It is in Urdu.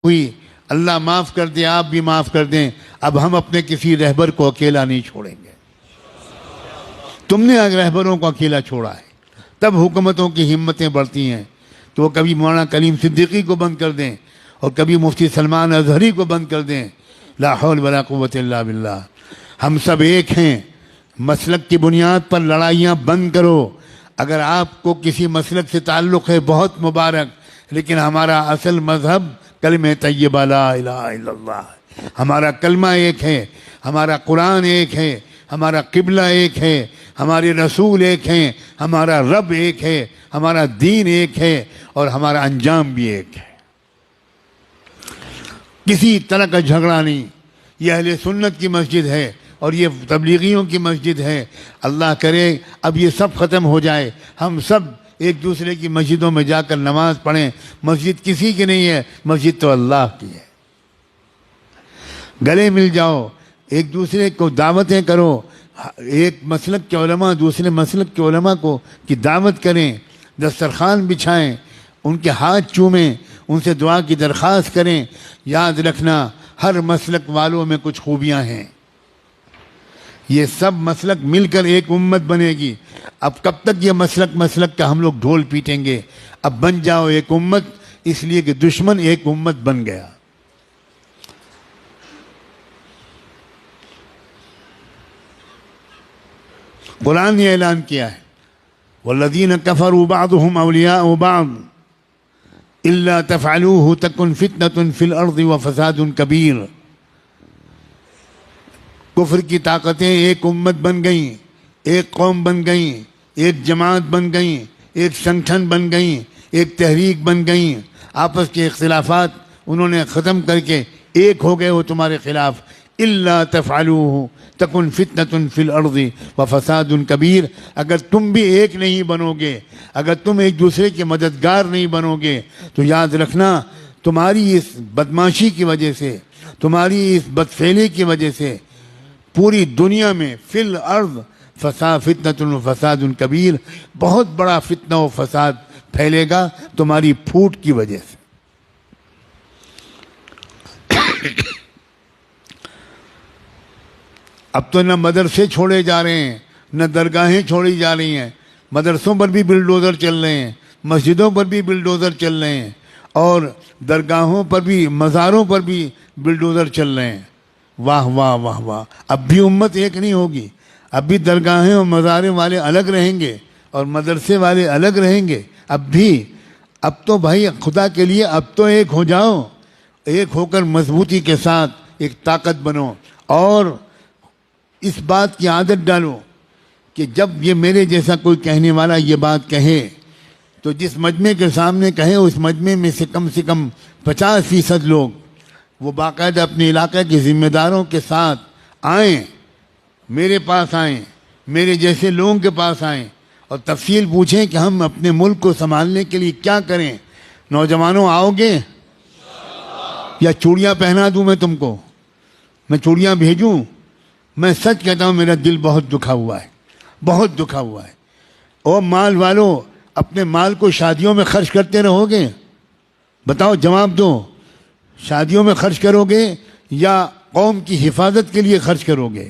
ہوئی، اللہ معاف کر دے، آپ بھی معاف کر دیں، اب ہم اپنے کسی رہبر کو اکیلا نہیں چھوڑیں گے۔ تم نے رہبروں کو اکیلا چھوڑا ہے، تب حکومتوں کی ہمتیں بڑھتی ہیں، تو وہ کبھی مولانا کلیم صدیقی کو بند کر دیں اور کبھی مفتی سلمان اظہری کو بند کر دیں۔ لا حول ولا قوت الا باللہ۔ ہم سب ایک ہیں، مسلک کی بنیاد پر لڑائیاں بند کرو۔ اگر آپ کو کسی مسلک سے تعلق ہے بہت مبارک، لیکن ہمارا اصل مذہب کلمہ طیبہ لا الہ الا اللہ ہے۔ ہمارا کلمہ ایک ہے، ہمارا قرآن ایک ہے، ہمارا قبلہ ایک ہے، ہمارے رسول ایک ہیں، ہمارا رب ایک ہے، ہمارا دین ایک ہے، اور ہمارا انجام بھی ایک ہے۔ کسی طرح کا جھگڑا نہیں۔ یہ اہل سنت کی مسجد ہے اور یہ تبلیغیوں کی مسجد ہے۔ اللہ کرے اب یہ سب ختم ہو جائے، ہم سب ایک دوسرے کی مسجدوں میں جا کر نماز پڑھیں۔ مسجد کسی کی نہیں ہے، مسجد تو اللہ کی ہے۔ گلے مل جاؤ، ایک دوسرے کو دعوتیں کرو، ایک مسلک کے علماء دوسرے مسلک کے علماء کو کی دعوت کریں، دسترخوان بچھائیں، ان کے ہاتھ چومیں، ان سے دعا کی درخواست کریں۔ یاد رکھنا ہر مسلک والوں میں کچھ خوبیاں ہیں، یہ سب مسلک مل کر ایک امت بنے گی۔ اب کب تک یہ مسلک کا ہم لوگ ڈھول پیٹیں گے؟ اب بن جاؤ ایک امت، اس لیے کہ دشمن ایک امت بن گیا۔ قرآن نے اعلان کیا ہے والذین کفروا بعضهم اولیاء بعض الا تفعلوه تکن فتنة فی الارض وفساد کبیر۔ کفر کی طاقتیں ایک امت بن گئیں، ایک قوم بن گئیں، ایک جماعت بن گئیں، ایک سنگٹھن بن گئیں، ایک تحریک بن گئیں۔ آپس کے اختلافات انہوں نے ختم کر کے ایک ہو گئے وہ تمہارے خلاف۔ الا تفعلوه تکن فتنة فی الارض وفساد کبیر۔ اگر تم بھی ایک نہیں بنو گے، اگر تم ایک دوسرے کے مددگار نہیں بنو گے، تو یاد رکھنا تمہاری اس بدماشی کی وجہ سے، تمہاری اس بدفعلی کی وجہ سے پوری دنیا میں فی الارض فتنة و فساد کبیر، بہت بڑا فتنہ و فساد پھیلے گا تمہاری پھوٹ کی وجہ سے۔ اب تو نہ مدرسے چھوڑے جا رہے ہیں، نہ درگاہیں چھوڑی جا رہی ہیں، مدرسوں پر بھی بلڈوزر چل رہے ہیں، مسجدوں پر بھی بلڈوزر چل رہے ہیں، اور درگاہوں پر بھی، مزاروں پر بھی بلڈوزر چل رہے ہیں۔ واہ واہ واہ واہ۔ اب بھی امت ایک نہیں ہوگی، اب بھی درگاہیں اور مزاریں والے الگ رہیں گے اور مدرسے والے الگ رہیں گے۔ اب تو بھائی خدا کے لیے اب تو ایک ہو جاؤ، ایک ہو کر مضبوطی کے ساتھ ایک طاقت بنو، اور اس بات کی عادت ڈالو کہ جب یہ میرے جیسا کوئی کہنے والا یہ بات کہے تو جس مجمع کے سامنے کہے اس مجمع میں سے کم 50% لوگ وہ باقاعدہ اپنے علاقے کے ذمہ داروں کے ساتھ آئیں، میرے پاس آئیں، میرے جیسے لوگوں کے پاس آئیں اور تفصیل پوچھیں کہ ہم اپنے ملک کو سنبھالنے کے لیے کیا کریں۔ نوجوانوں آؤ گے یا چوڑیاں پہنا دوں میں تم کو؟ میں چوڑیاں بھیجوں؟ میں سچ کہتا ہوں میرا دل بہت دکھا ہوا ہے، بہت دکھا ہوا ہے۔ اور مال والوں اپنے مال کو شادیوں میں خرچ کرتے رہو گے؟ بتاؤ، جواب دو۔ شادیوں میں خرچ کرو گے یا قوم کی حفاظت کے لیے خرچ کرو گے؟